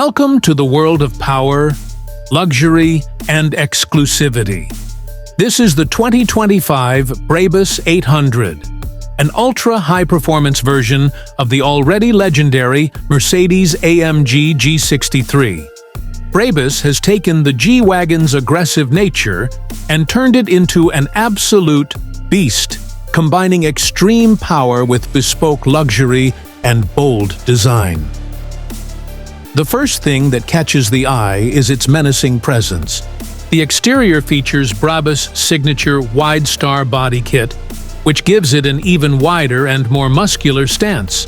Welcome to the world of power, luxury, and exclusivity. This is the 2025 BRABUS 800, an ultra-high-performance version of the already legendary Mercedes-AMG G63. BRABUS has taken the G-Wagon's aggressive nature and turned it into an absolute beast, combining extreme power with bespoke luxury and bold design. The first thing that catches the eye is its menacing presence. The exterior features BRABUS' signature Widestar body kit, which gives it an even wider and more muscular stance.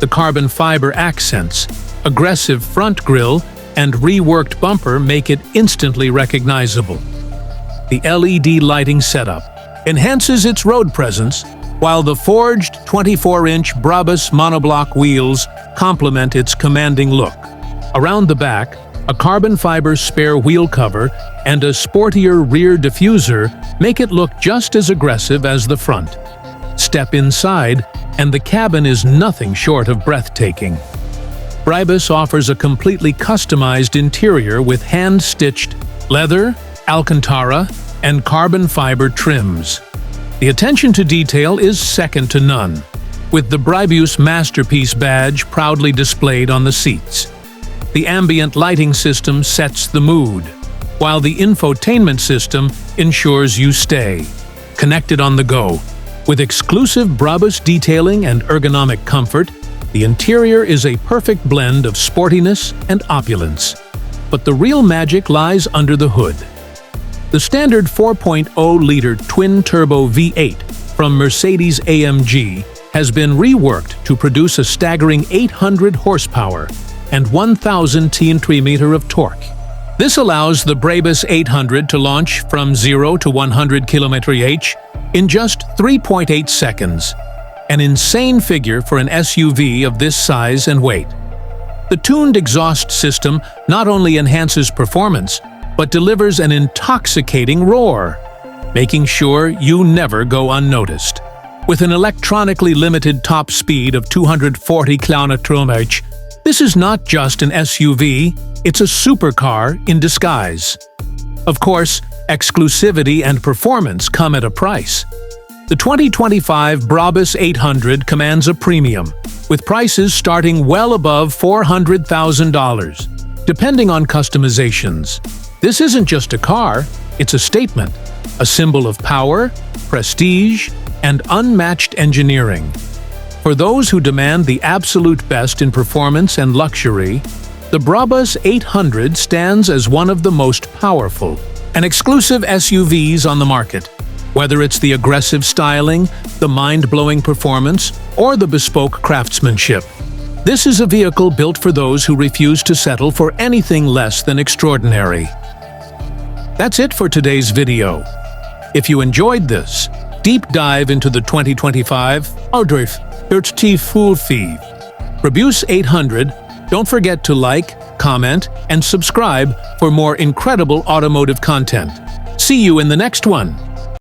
The carbon fiber accents, aggressive front grille, and reworked bumper make it instantly recognizable. The LED lighting setup enhances its road presence, while the forged 24-inch BRABUS monoblock wheels complement its commanding look. Around the back, a carbon fiber spare wheel cover and a sportier rear diffuser make it look just as aggressive as the front. Step inside, and the cabin is nothing short of breathtaking. BRABUS offers a completely customized interior with hand-stitched leather, Alcantara, and carbon fiber trims. The attention to detail is second to none, with the BRABUS Masterpiece badge proudly displayed on the seats. The ambient lighting system sets the mood, while the infotainment system ensures you stay connected on the go. With exclusive BRABUS detailing and ergonomic comfort, the interior is a perfect blend of sportiness and opulence. But the real magic lies under the hood. The standard 4.0-liter twin-turbo V8 from Mercedes-AMG has been reworked to produce a staggering 800 horsepower and 1,000 Nm of torque. This allows the BRABUS 800 to launch from 0 to 100 km/h in just 3.8 seconds, an insane figure for an SUV of this size and weight. The tuned exhaust system not only enhances performance, but delivers an intoxicating roar, making sure you never go unnoticed. With an electronically limited top speed of 240 km/h, this is not just an SUV, it's a supercar in disguise. Of course, exclusivity and performance come at a price. The 2025 BRABUS 800 commands a premium, with prices starting well above $400,000, depending on customizations. This isn't just a car, it's a statement, a symbol of power, prestige, and unmatched engineering. For those who demand the absolute best in performance and luxury, the BRABUS 800 stands as one of the most powerful and exclusive SUVs on the market. Whether it's the aggressive styling, the mind-blowing performance, or the bespoke craftsmanship, this is a vehicle built for those who refuse to settle for anything less than extraordinary. That's it for today's video. If you enjoyed this deep dive into the 2025 BRABUS 800, don't forget to like, comment, and subscribe for more incredible automotive content. See you in the next one.